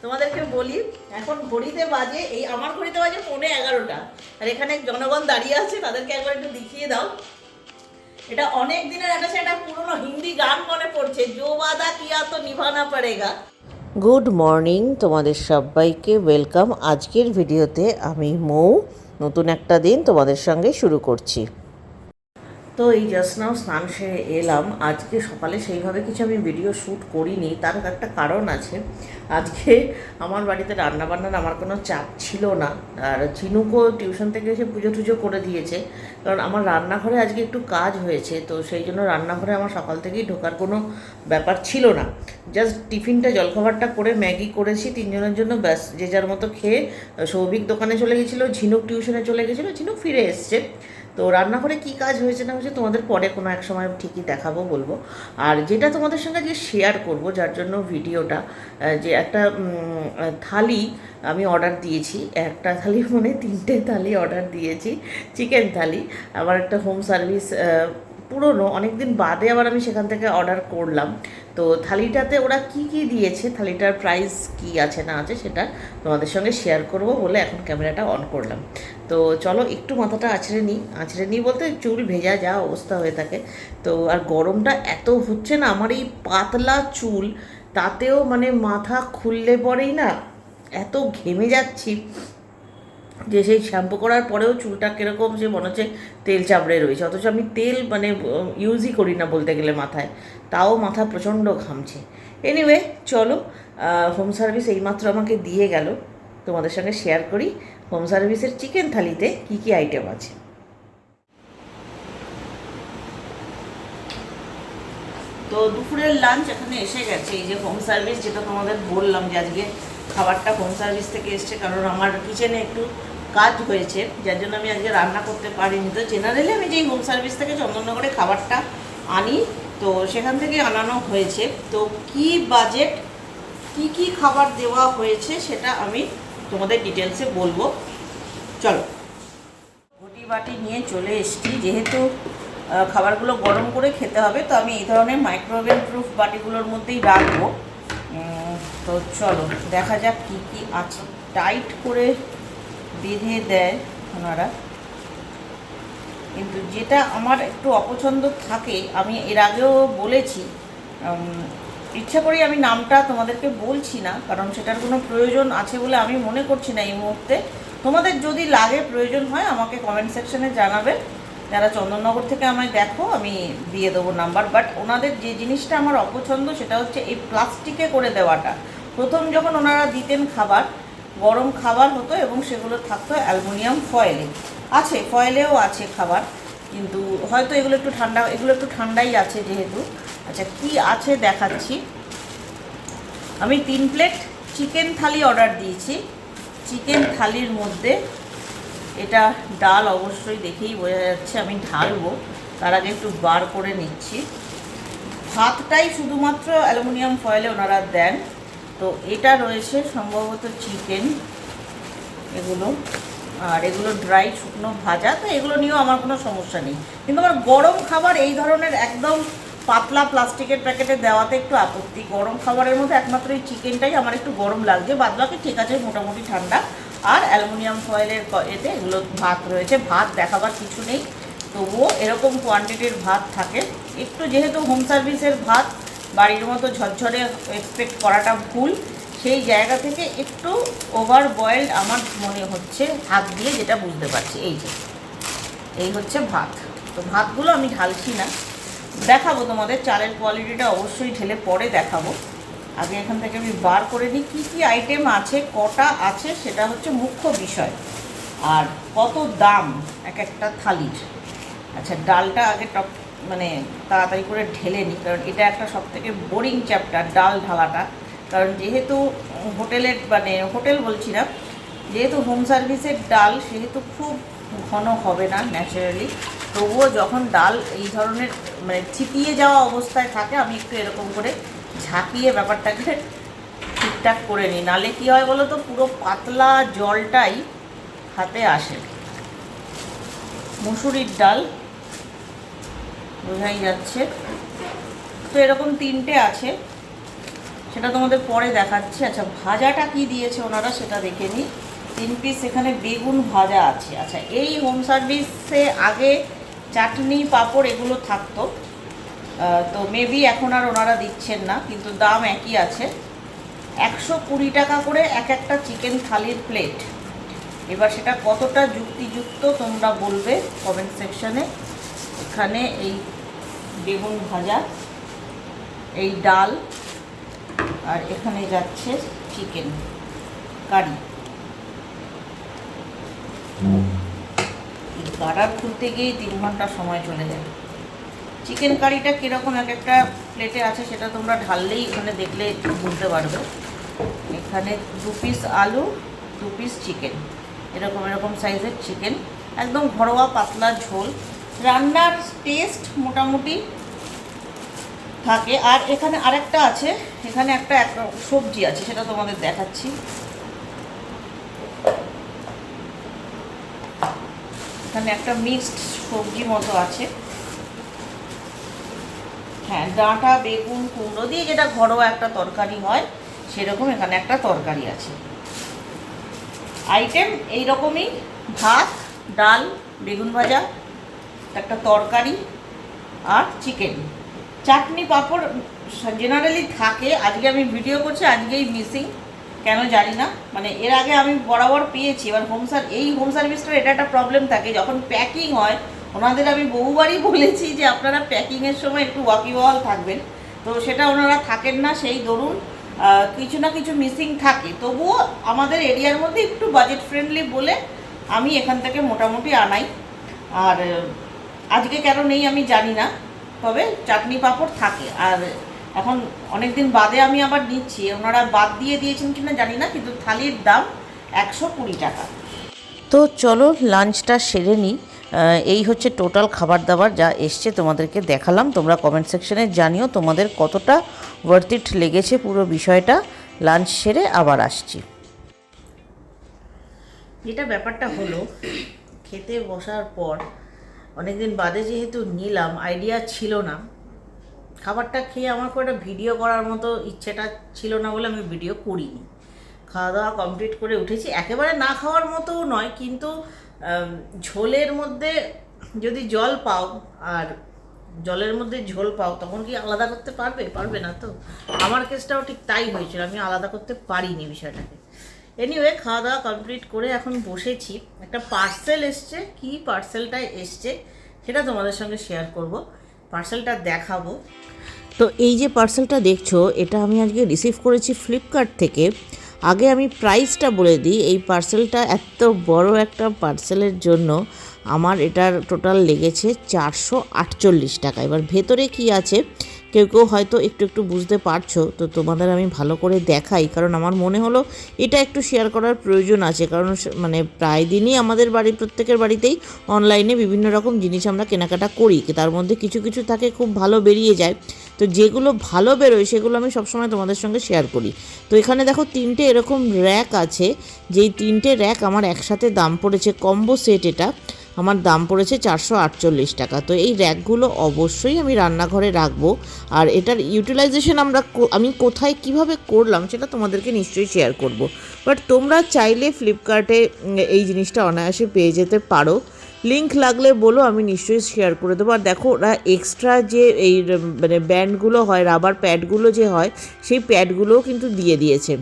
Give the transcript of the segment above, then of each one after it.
তোমাদেরকে বলি, এখন ঘড়িতে বাজে আমার ঘড়িতে বাজে 11:15। আর এখানে জনগণ দাঁড়িয়ে আছে, তাদেরকে একবার একটু দেখিয়ে দাও। এটা অনেক দিনের একটা পুরনো হিন্দি গান মনে পড়ছে, জো বাদা কিয়া তো নিভানা পড়েগা। গুড মর্নিং তোমাদের সবাইকে, ওয়েলকাম। আজকের ভিডিওতে আমি মৌ নতুন একটা দিন তোমাদের সঙ্গে শুরু করছি। তো এই জাস্ট নাও স্নান সেরে এলাম। আজকে সকালে সেইভাবে কিছু আমি ভিডিও শ্যুট করিনি, তার একটা কারণ আছে। আজকে আমার বাড়িতে রান্নাবান্নার আমার কোনো চাপ ছিল না। আর ঝিনুকও টিউশন থেকে এসে পুজো টুজো করে দিয়েছে, কারণ আমার রান্নাঘরে আজকে একটু কাজ হয়েছে। তো সেই জন্য রান্নাঘরে আমার সকাল থেকেই ঢোকার কোনো ব্যাপার ছিল না। জাস্ট টিফিনটা জলখাবারটা করে ম্যাগি করেছি তিনজনের জন্য, ব্যাস যে যার মতো খেয়ে সৌভিক দোকানে চলে গেছিলো, ঝিনুক টিউশনে চলে গেছিলো, ঝিনুক ফিরে এসছে। তো রান্নাঘরে কী কাজ হয়েছে না হয়েছে তোমাদের পরে কোনো এক সময় ঠিকই দেখাবো, বলবো। আর যেটা তোমাদের সঙ্গে আজকে শেয়ার করব, যার জন্য ভিডিওটা, যে একটা থালি আমি অর্ডার দিয়েছি। একটা থালি মানে 3টে থালি অর্ডার দিয়েছি, চিকেন থালি। আবার একটা হোম সার্ভিস, পুরনো অনেক দিন বাদে আবার আমি সেখান থেকে অর্ডার করলাম। তো থালিটাতে ওরা কি কি দিয়েছে, থালিটার প্রাইস কি আছে না আছে, সেটা তোমাদের সঙ্গে শেয়ার করব বলে এখন ক্যামেরাটা অন করলাম। তো চলো একটু মাথাটা আঁচড়ে নিই বলতে চুল ভেজা যা অবস্থা হয়ে থাকে। তো আর গরমটা এত হচ্ছে না, আমার এই পাতলা চুল, তাতেও মানে মাথা খুললে পরেই না এত ঘেমে যাচ্ছি যে সেই শ্যাম্পু করার পরেও চুলটা কীরকম যে মনে হচ্ছে তেল চাবড়ে রয়েছে। অথচ আমি তেল মানে ইউজই করি না বলতে গেলে মাথায়, তাও মাথা প্রচণ্ড ঘামছে। এনিওয়ে চলো, হোম সার্ভিস এইমাত্র আমাকে দিয়ে গেল, তোমাদের সঙ্গে শেয়ার করি হোম সার্ভিসের চিকেন থালিতে কি কি আইটেম আছে। তো দুপুরের লাঞ্চ এখানে এসে গেছে। এই যে হোম সার্ভিস, যেটা তোমাদের বললাম যে আজকে খাবারটা হোম সার্ভিস থেকে এসছে, কারণ আমার কিচেনে একটু কাজ হয়েছে, যার জন্য আমি আজকে রান্না করতে পারিনি। তো জেনারেলি আমি যেই হোম সার্ভিস থেকে চন্দননগরে খাবারটা আনি, তো সেখান থেকে আনানো হয়েছে। তো কি বাজেট, কি কি খাবার দেওয়া হয়েছে সেটা আমি তোমাদের ডিটেলসে বলবো। চলো, ঘটি বাটি নিয়ে চলে এসেছি। যেহেতু খাবারগুলো গরম করে খেতে হবে, তো আমি এই ধরনের মাইক্রোওয়েভ প্রুফ বাটিগুলোর মধ্যেই রাখবো। তো চলো দেখা যাক কি কি আছে। টাইট করে বেঁধে দেয় ওনারা, কিন্তু যেটা আমার একটু অপছন্দ থাকে, আমি এর আগেও বলেছি, ইচ্ছা করি আমি নামটা তোমাদেরকে বলছি না, কারণ সেটার কোনো প্রয়োজন আছে বলে আমি মনে করছি না এই মুহূর্তে। তোমাদের যদি লাগে, প্রয়োজন হয়, আমাকে কমেন্ট সেকশনে জানাবে। যারা চন্দননগর থেকে আমায় দেখো, আমি দিয়ে দেবো নাম্বার। বাট ওনাদের যে জিনিসটা আমার অপছন্দ সেটা হচ্ছে এই প্লাস্টিকে করে দেওয়াটা। প্রথম যখন ওনারা দিতেন খাবার, গরম খাবার হতো এবং সেগুলো থাকতো অ্যালুমিনিয়াম ফয়েলে। আছে, ফয়েলেও আছে খাবার, কিন্তু হয়তো এগুলো একটু ঠান্ডাই আছে যেহেতু। আচ্ছা, কি আছে দেখাচ্ছি। আমি 3 প্লেট চিকেন থালি অর্ডার দিয়েছি। চিকেন থালির মধ্যে এটা ডাল, অবশ্যই দেখেই বোঝা যাচ্ছে আমি ঢালবো, তার আগে একটু বার করে নিচ্ছি। ভাতটাই শুধুমাত্র অ্যালুমিনিয়াম ফয়েলে ওনারা দেন। তো এটা রয়েছে সম্ভবত চিকেন, এগুলো, আর এগুলো ড্রাই শুকনো ভাজা। তো এগুলো নিয়েও আমার কোনো সমস্যা নেই, কিন্তু আমার গরম খাবার এই ধরনের একদম পাতলা প্লাস্টিকের প্যাকেটে দেওয়াতে একটু আপত্তি। গরম খাবারের মধ্যে একমাত্র এই চিকেনটাই আমার একটু গরম লাগছে, বাদবাকি ঠিক আছে, মোটামুটি ঠান্ডা। আর অ্যালুমিনিয়াম ফয়েলের এতে এগুলো ভাত রয়েছে, ভাত দেখাবার কিছু নেই, তবুও এরকম কোয়ান্টিটির ভাত থাকে। একটু যেহেতু হোম সার্ভিসের ভাত বাড়ির মতো ঝরঝরে এক্সপেক্ট করাটা ভুল, সেই জায়গা থেকে একটু ওভার বয়েলড আমার মনে হচ্ছে, হাত দিয়ে যেটা বুঝতে পারছি। এই হচ্ছে ভাত। তো ভাতগুলো আমি ঢালছি না, দেখাবো তোমাদের। চালের কোয়ালিটিটা অবশ্যই ঢেলে পরে দেখাবো। আগে এখান থেকে আমি বার করে নিই কী কী আইটেম আছে, কটা আছে, সেটা হচ্ছে মুখ্য বিষয়। আর কত দাম এক একটা থালির। আচ্ছা, ডালটা আগে মানে তাড়াতাড়ি করে ঢেলে নিই, কারণ এটা একটা সবথেকে বোরিং চ্যাপ্টার, ডাল ঢালাটা। কারণ যেহেতু হোটেলের, মানে হোটেল বলছি না, যেহেতু হোম সার্ভিসের ডাল, সেহেতু খুব ঘন হবে না ন্যাচারালি। তবুও যখন ডাল এই ধরনের মানে ছিটিয়ে যাওয়া অবস্থায় থাকে, আমি একটু এরকম করে ঝাঁকিয়ে ব্যাপারটাকে ঠিকঠাক করে নিই। নালে কী হয় বলো তো, পুরো পাতলা জলটাই হাতে আসে। মুসুরির ডাল বোঝাই যাচ্ছে। তো এরকম 3টে আছে। সেটা তোমাদের পরে দেখাচ্ছি। আচ্ছা, ভাজাটা কি দিয়েছে ওনারা সেটা দেখে নিই। 3 পিস এখানে বেগুন ভাজা আছে। আচ্ছা, এই হোম সার্ভিসে আগে চাটনি পাঁপড় এগুলো থাকতো, তো মেবি এখন আর ওনারা দিচ্ছেন না, কিন্তু দাম একই আছে। 120 টাকা করে এক একটা চিকেন থালির প্লেট। এবার সেটা কতটা যুক্তিযুক্ত তোমরা বলবে কমেন্ট সেকশানে। এখানে এই বেগুন ভাজা, এই ডাল, আর এখানে যাচ্ছে চিকেন কারি। এই কাটার খুলতে গিয়েই 3 ঘন্টা সময় চলে যায়। চিকেন কারিটা কীরকম এক একটা প্লেটে আছে সেটা তোমরা ঢাললেই এখানে দেখলে বুঝতে পারবে। এখানে 2 পিস আলু, 2 পিস চিকেন, এরকম সাইজের চিকেন, একদম ঘরোয়া পাতলা ঝোল। রান্নার টেস্ট মোটামুটি থাকে। আর এখানে আরেকটা আছে, এখানে একটা সবজি আছে, সেটা তোমাদের দেখাচ্ছি। এখানে একটা মিক্সড সবজি মতো আছে, হ্যাঁ, ডাঁটা বেগুন কুমড়ো দিয়ে যেটা ঘরোয়া একটা তরকারি হয় সেরকম এখানে একটা তরকারি আছে। আইটেম এইরকমই, ভাত, ডাল, বেগুন ভাজা, একটা তরকারি আর চিকেন। চাটনি পাঁপড় জেনারেলি থাকে, আজকে আমি ভিডিও করছি, আজকেই মিসিং, কেন জানি না। মানে এর আগে আমি বরাবর পেয়েছি। এবার এই হোম সার্ভিসটার এটা একটা প্রবলেম থাকে, যখন প্যাকিং হয় ওনাদের আমি বহুবারই বলেছি যে আপনারা প্যাকিংয়ের সময় একটু ওয়াকিবহাল থাকবেন, তো সেটা ওনারা থাকেন না। সেই ধরুন কিছু না কিছু মিসিং থাকে, তবুও আমাদের এরিয়ার মধ্যে একটু বাজেট ফ্রেন্ডলি বলে আমি এখান থেকে মোটামুটি আনাই। আর আজকে কেন নেই আমি জানি না, তবে চাটনি পাঁপড় থাকে। আর এখন অনেক দিন বাদে আমি আবার নিচ্ছি, ওনারা বাদ দিয়ে দিয়েছেন কিনা জানি না, কিন্তু থালির দাম 120 টাকা। তো চলো লাঞ্চটা সেরে নিই। এই হচ্ছে টোটাল খাবার দাবার যা এসছে, তোমাদেরকে দেখালাম। তোমরা কমেন্ট সেকশনে জানিও তোমাদের কতটা ওয়ার্থ ইট লেগেছে পুরো বিষয়টা। লাঞ্চ সেরে আবার আসছি। যেটা ব্যাপারটা হলো, খেতে বসার পর অনেক দিন বাদে যেহেতু নিলাম, আইডিয়া ছিল না, খাবারটা খেয়ে আমার খুব একটা ভিডিও করার মতো ইচ্ছেটা ছিল না বলে আমি ভিডিও করিনি। খাওয়া দাওয়া কমপ্লিট করে উঠেছি, একেবারে না খাওয়ার মতোও নয়, কিন্তু ঝোলের মধ্যে যদি জল পাও আর জলের মধ্যে ঝোল পাও তখন কি আলাদা করতে পারবে না। তো আমার কেসটাও ঠিক তাই হয়েছিল, আমি আলাদা করতে পারিনি বিষয়টাকে। এনিওয়ে, খাওয়া দাওয়া কমপ্লিট করে এখন বসেছি। একটা পার্সেল এসছে, কি পার্সেলটা এসছে সেটা তোমাদের সঙ্গে শেয়ার করব, পার্সেলটা দেখাবো। তো এই যে পার্সেলটা দেখছো, এটা আমি আজকে রিসিভ করেছি ফ্লিপকার্ট থেকে। আগে আমি প্রাইসটা বলে দিই। এই পার্সেলটা এত বড় একটা পার্সেলের জন্য আমার এটার টোটাল লেগেছে 448 টাকা। এবার ভেতরে কি আছে কেউ হয়তো একটু বুঝতে পারছো, তো তোমাদের আমি ভালো করে দেখাই, কারণ আমার মনে হলো এটা একটু শেয়ার করার প্রয়োজন আছে। কারণ মানে প্রায় দিনই আমাদের প্রত্যেকের বাড়িতেই অনলাইনে বিভিন্ন রকম জিনিস আমরা কেনাকাটা করি, তার মধ্যে কিছু থাকে খুব ভালো বেরিয়ে যায়। তো যেগুলো ভালো বেরোয় সেগুলো আমি সবসময় তোমাদের সঙ্গে শেয়ার করি। তো এখানে দেখো 3টে এরকম র্যাক আছে, যেই 3টে র্যাক আমার একসাথে দাম পড়েছে, কম্বো সেট এটা আমার দাম পড়েছে 448 টাকা। তো এই র্যাকগুলো অবশ্যই আমি রান্নাঘরে রাখবো। আর এটার ইউটিলাইজেশন আমি কোথায় কিভাবে করলাম সেটা তোমাদেরকে নিশ্চয়ই শেয়ার করব। বাট তোমরা চাইলে ফ্লিপকার্টে এই জিনিসটা অনায়াসে পেয়ে যেতে পারো, লিঙ্ক লাগলে বলো, আমি নিশ্চয়ই শেয়ার করে দেবো। আর দেখো ওরা এক্সট্রা যে এই মানে ব্যান্ডগুলো হয়, রাবার প্যাডগুলো যে হয়, সেই প্যাডগুলোও কিন্তু দিয়ে দিয়েছে।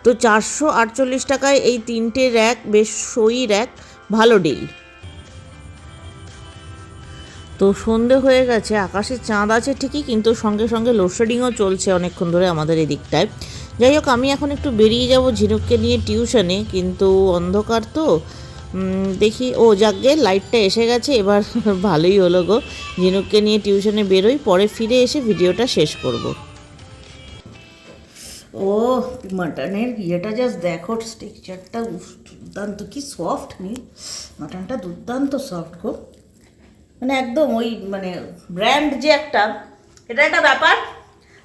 তো 448 টাকায় এই 3টে র্যাক, বেশ সই র্যাক, ভালো ডিল। তো সন্ধে হয়ে গেছে, আকাশে চাঁদ আছে ঠিকই, কিন্তু সঙ্গে সঙ্গে লোডশেডিংও চলছে অনেকক্ষণ ধরে আমাদের এই দিকটায়। যাই হোক, আমি এখন একটু বেরিয়ে যাব ঝিনুককে নিয়ে টিউশনে, কিন্তু অন্ধকার তো দেখি। ও যাকগে, লাইটটা এসে গেছে, এবার ভালোই হলো গো। ঝিনুককে নিয়ে টিউশনে বেরোই, পরে ফিরে এসে ভিডিওটা শেষ করব। ও মাটনের ইয়েটা জাস্ট দেখো, টেক্সচারটা দুর্দান্ত, কি সফট নেই মাটনটা, দুর্দান্ত সফট গো। মানে একদম ওই মানে ব্র্যান্ড যে একটা, এটা একটা ব্যাপার।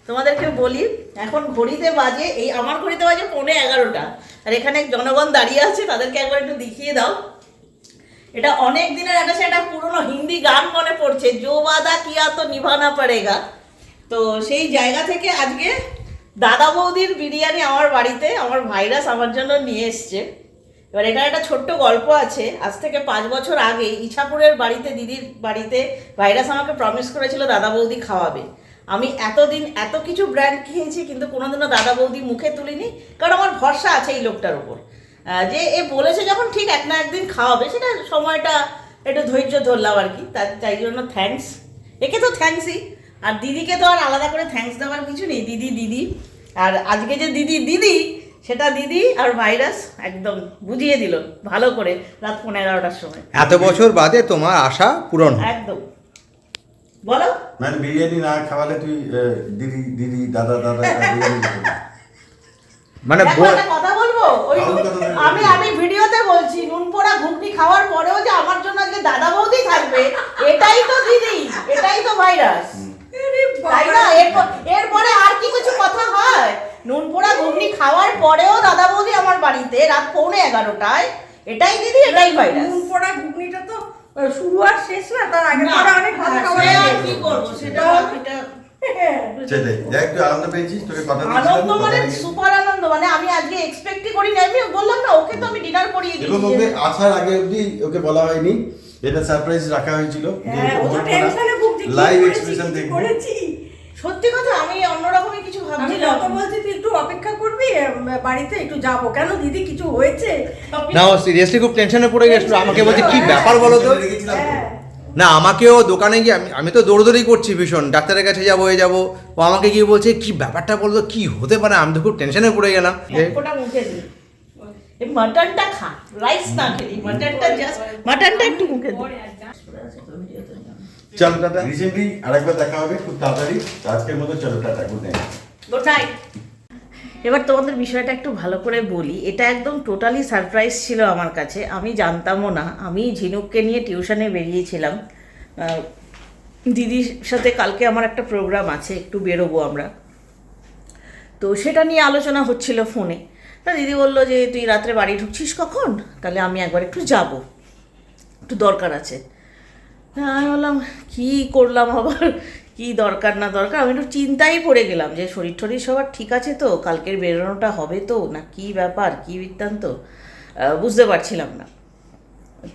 তোমাদেরকে বলি, এখন ঘড়িতে বাজে, এই আমার ঘড়িতে বাজে 11:15, আর এখানে জনগণ দাঁড়িয়ে আছে, তাদেরকে একবার একটু দেখিয়ে দাও। এটা অনেক দিনের একটা পুরনো হিন্দি গান মনে পড়ছে, জো বাদা কিয়া তো নিভানা পড়েগা। তো সেই জায়গা থেকে আজকে দাদা বৌদির বিরিয়ানি আমার বাড়িতে আমার ভাইরাস আমার জন্য নিয়ে এসছে। এবার এটা একটা ছোট্ট গল্প আছে। আজ থেকে 5 বছর আগে ইছাপুরের বাড়িতে, দিদির বাড়িতে ভাইরাস আমাকে প্রমিস করেছিল দাদা বৌদি খাওয়াবে। আমি এতদিন এত কিছু ব্র্যান্ড খেয়েছি, কিন্তু কোনোদিনও দাদা বৌদি মুখে তুলিনি, কারণ আমার ভরসা আছে এই লোকটার উপর, যে এ বলেছে যখন ঠিক এক না একদিন খাওয়াবে। সেটা সময়টা একটু ধৈর্য ধরলাম আর কি। তাই জন্য থ্যাঙ্কস। একে তো থ্যাঙ্কসই, আর দিদিকে তো আর আলাদা করে থ্যাঙ্কস দেওয়ার কিছু নেই। দিদি দিদি, আর আজকে যে দিদি দিদি, সেটা দিদি আর ভাইরাস একদম বুঝিয়ে দিল ভালো করে রাত 11:30টার সময়। এত বছর বাদে তোমার আশা পূরণ হয়। একদম। বলো, মানে বিরিয়ানি না খাওয়ালে তুই দিদি দিদি দাদা দাদা মানে দেখো একটা কথা বলবো, ওই আমি ভিডিওতে বলছি নুন পোড়া ঘুগনি খাওয়ার পরেও যে আমার জন্য আজকে দাদা বৌদি থাকবে, এটাই তো দিদি, এটাই তো ভাইরাস, তাই না? এরপরে আর কি কিছু কথা হয়? নুন পোড়া ঘুগনি খাওয়ার পরেও দাদা বৌদি আমার বাড়িতে রাত 11:15টায়, এটাই দিদি, এটাই ভাইরাস। নুন পোড়া ঘুগনিটা তো শুরু আর শেষ না, তার আগে পরে অনেক ভালো খাবার কি করবো সেটা সেটাই দেখ, তুই আনন্দ পেয়েছিস, তোকে কথা আনন্দ মানে সুপার আনন্দ। মানে আমি আজকে এক্সপেক্টই করিনি। আমি বললাম না, ওকে তো আমি ডিনার করিয়ে এবং ওকে দিয়েছি। আসার আগে অবধি ওকে বলা হয়নি, এটা সারপ্রাইজ রাখা হয়েছিল। হ্যাঁ, ও তো টেনশনে খুব যে কি লাইভ করেছি, এক্সপ্রেশন কি দেখবো। করেছি। সত্যি কথা, আমি অন্যরকমই কিছু আমি ভাবছিলাম। যত বলছি তুই একটু অপেক্ষা করবি, বাড়িতে একটু যাবো, কেন দিদি কিছু হয়েছে? না, ও সিরিয়াসলি খুব টেনশনে পড়ে গেছিল। আমাকে বলছে কি ব্যাপার বলো তো। হ্যাঁ, না, আমাকেও দোকানে গিয়ে আমি তো দৌড়দৌড়ি করছি ভীষণ, ডাক্তারের কাছে যাবো এ যাবো, ও আমাকে গিয়ে বলছে কি ব্যাপারটা বলতো, কি হতে পারে। আমি তো খুব টেনশনে পড়ে গেলাম। ওটা মুখে দিই, এই মাটনটা খা, রাইস না খেলি, মাটনটা জাস্ট, মাটনটা একটু মুখে দিই। চল টাটা, রিসেন্টলি আরেকবার দেখা হবে খুব তাড়াতাড়ি। আজকের মতো চলো tata, good night. Good night. এবার তোমাদের বিষয়টা একটু ভালো করে বলি। এটা একদম টোটালি সারপ্রাইজ ছিল আমার কাছে, আমি জানতামও না। আমি ঝিনুককে নিয়ে টিউশনে বেরিয়েছিলাম। দিদির সাথে কালকে আমার একটা প্রোগ্রাম আছে, একটু বেরোবো আমরা, তো সেটা নিয়ে আলোচনা হচ্ছিল ফোনে। তা দিদি বললো যে তুই রাত্রে বাড়ি ঢুকছিস কখন, তাহলে আমি একবার একটু যাব, একটু দরকার আছে। আমি বললাম কী করলাম আবার, কি দরকার না দরকার। আমি একটু চিন্তায় পড়ে গেলাম যে শরীর টরীর সবার ঠিক আছে তো, কালকের বেরোনোটা হবে তো, না কী ব্যাপার, কী বৃত্তান্ত বুঝতে পারছিলাম না।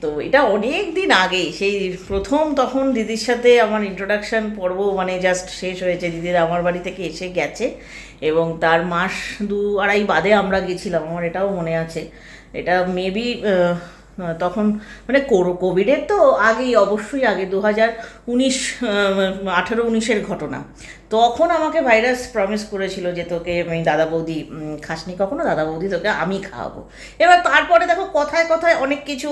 তো এটা অনেক দিন আগে, সেই প্রথম তখন দিদির সাথে আমার ইন্ট্রোডাকশান পর্ব মানে জাস্ট শেষ হয়েছে। দিদির আমার বাড়ি থেকে এসে গেছে এবং তার মাস 2-2.5 বাদে আমরা গেছিলাম, আমার এটাও মনে আছে। এটা মেবি তখন মানে কোভিডের তো আগেই, অবশ্যই আগে, 2019 ঘটনা। তখন আমাকে ভাইরাস প্রমিস করেছিল যে তোকে আমি দাদা বৌদি, খাসনি কখনো, দাদা বৌদি তোকে আমি খাওয়াবো। এবার তারপরে দেখো কথায় কথায় অনেক কিছু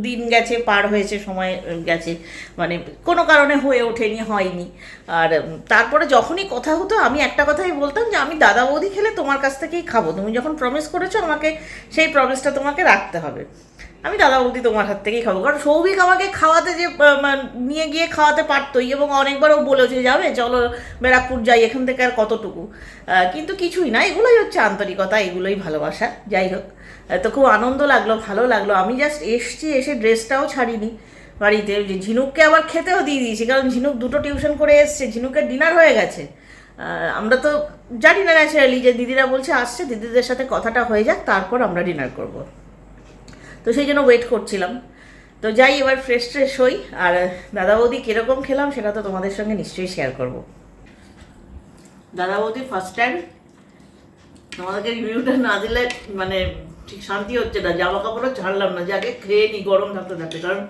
দিন গেছে, পার হয়েছে, সময় গেছে, মানে কোনো কারণে হয়ে ওঠেনি, হয়নি। আর তারপরে যখনই কথা হতো আমি একটা কথাই বলতাম যে আমি দাদা বৌদি খেলে তোমার কাছ থেকেই খাবো, তুমি যখন প্রমিস করেছো আমাকে সেই প্রমিসটা তোমাকে রাখতে হবে, আমি দাদা বৌদি তোমার হাত থেকেই খাবো। কারণ সৌভিক আমাকে খাওয়াতে যে নিয়ে গিয়ে খাওয়াতে পারতোই, এবং অনেকবারও বলেছে যাবে চলো ব্যারাকপুর যাই, এখান থেকে আর কতটুকু, কিন্তু কিছুই না। এগুলোই হচ্ছে আন্তরিকতা, এগুলোই ভালোবাসা। যাই হোক, তো খুব আনন্দ লাগলো, ভালো লাগলো। আমি জাস্ট এসছি, এসে ড্রেসটাও ছাড়িনি বাড়িতে, যে ঝিনুককে আবার খেতেও দিয়ে দিয়েছি, কারণ ঝিনুক 2টো টিউশন করে এসছে, ঝিনুকের ডিনার হয়ে গেছে। আমরা তো জানি না ন্যাচারালি যে দিদিরা বলছে আসছে, দিদিদের সাথে কথাটা হয়ে যাক তারপর আমরা ডিনার করব। তো সেই জন্য ওয়েট করছিলাম। তো যাই, এবার ফ্রেশ হই। আর দাদা বৌদি কীরকম খেলাম সেটা তো তোমাদের সঙ্গে নিশ্চয়ই শেয়ার করব। দাদা বৌদি ফার্স্ট টাইম, আমাদেরকে রিভিউটা না দিলে মানে ঠিক শান্তি হচ্ছে না। জামা কাপড়ও ছাড়লাম না, যে আগে খেয়ে নি গরম থাকতে থাকতে, কারণ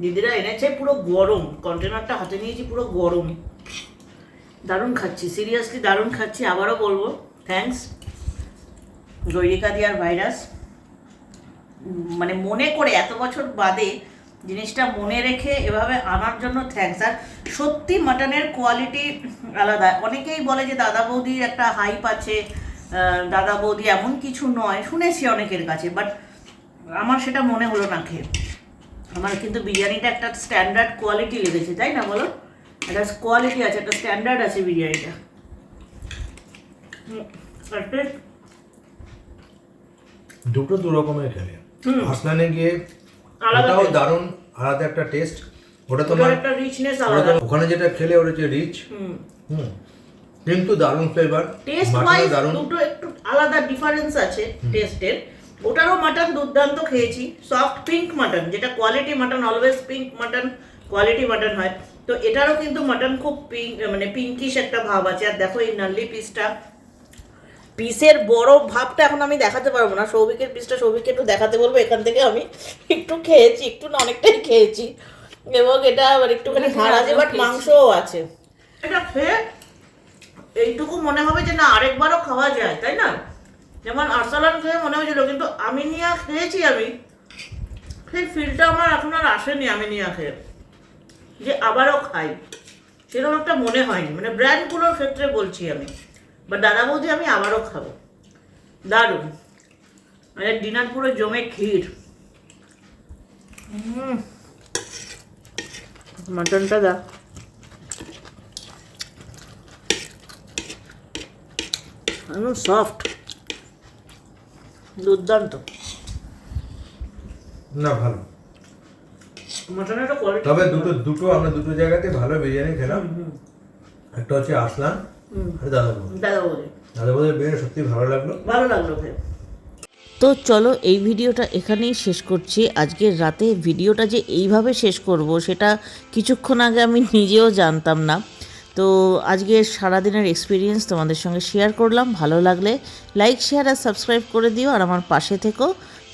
দিদিরা এনেছে পুরো গরম, কন্টেনারটা হাতে নিয়েছি পুরো গরম। দারুণ খাচ্ছি, সিরিয়াসলি দারুণ খাচ্ছি। আবারও বলবো থ্যাঙ্কস গৈরিকা দি আর ভাইরাস, মানে মনে করে এত বছর বাদে জিনিসটা মনে রেখে এভাবে আনার জন্য থ্যাঙ্কস। আর সত্যি মাটনের কোয়ালিটি আলাদা। অনেকেই বলে যে দাদা বৌদির একটা হাইপ আছে, দাদা বৌদি এমন কিছু নয়, শুনেছি অনেকের কাছে, বাট আমার সেটা মনে হলো না খেয়ে। আমার কিন্তু বিরিয়ানিটা একটা স্ট্যান্ডার্ড কোয়ালিটি লেগেছে, তাই না বলো? একটা কোয়ালিটি আছে, একটা স্ট্যান্ডার্ড আছে বিরিয়ানিটা। দুটো দু রকমের খেলে, আসলানে গিয়ে আলাদা ওটাও taste। দারুণ, আলাদা একটা টেস্ট। ওটা ওটার তোমার একটা রিচনেস আলাদা। ওখানে যেটা খেলে ওটা যে রিচ, কিন্তু দারুণ ফ্লেভার, টেস্ট ওয়াইজ দুটো একটু আলাদা ডিফারেন্স আছে টেস্টের। ওটারও মাটন দুর্দান্ত খেয়েছি, সফট পিঙ্ক মাটন, যেটা quality mutton, always pink mutton quality mutton হয়। তো এটারও কিন্তু মাটন খুব পিঙ্ক, মানে পিঙ্কিশ একটা ভাব আছে। আর দেখো এই নার্লি পিসটা, পিসের বড় ভাবটা এখন আমি দেখাতে পারবো না, সৌভিকের পিসটা সৌভিককে একটু দেখাতে বলবো। এখান থেকে আমি একটু খেয়েছি, একটু না অনেকটাই খেয়েছি, এবং এটা আবার একটুখানি হাড় আছে, বাট মাংসও আছে। এটা খেয়ে এইটুকু মনে হবে যে না আরেকবারও খাওয়া যায়, তাই না? যেমন আরসালান খেয়ে মনে হয়েছিল, কিন্তু আমিনিয়া খেয়েছি আমি, সেই ফিলটা আমার এখন আর আসেনি আমিনিয়া খেয়ে যে আবারও খাই, সেরকম একটা মনে হয়নি। মানে ব্র্যান্ডগুলোর ক্ষেত্রে বলছি আমি, বা দাদা বৌদি আমি আবারও খাবো। দারুণ, মানে ডিনার পুরো জমে ক্ষীর। মাটনটা দা, একদম সফট, দুর্দান্ত। না ভালো, মাটনের একটা কোয়ালিটি। তবে দুটো আমরা দুটো জায়গাতে ভালো বিরিয়ানি খেলাম। একটা হচ্ছে আরসালান আর দাদা বৌদি। দাদা বৌদির বিরিয়ানি সত্যি ভালো লাগলো খেয়ে। তো চলো এই ভিডিওটা এখানেই শেষ করছি। আজকের রাতে ভিডিওটা যে এইভাবে শেষ করব সেটা কিছুক্ষণ আগে আমি নিজেও জানতাম না। তো আজকের সারাদিনের এক্সপিরিয়েন্স তোমাদের সঙ্গে শেয়ার করলাম। ভালো লাগলে লাইক, শেয়ার আর সাবস্ক্রাইব করে দিও, আর আমার পাশে থেকো।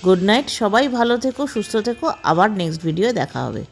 গুড নাইট, সবাই ভালো থেকো, সুস্থ থেকো, আবার নেক্সট ভিডিও দেখা হবে।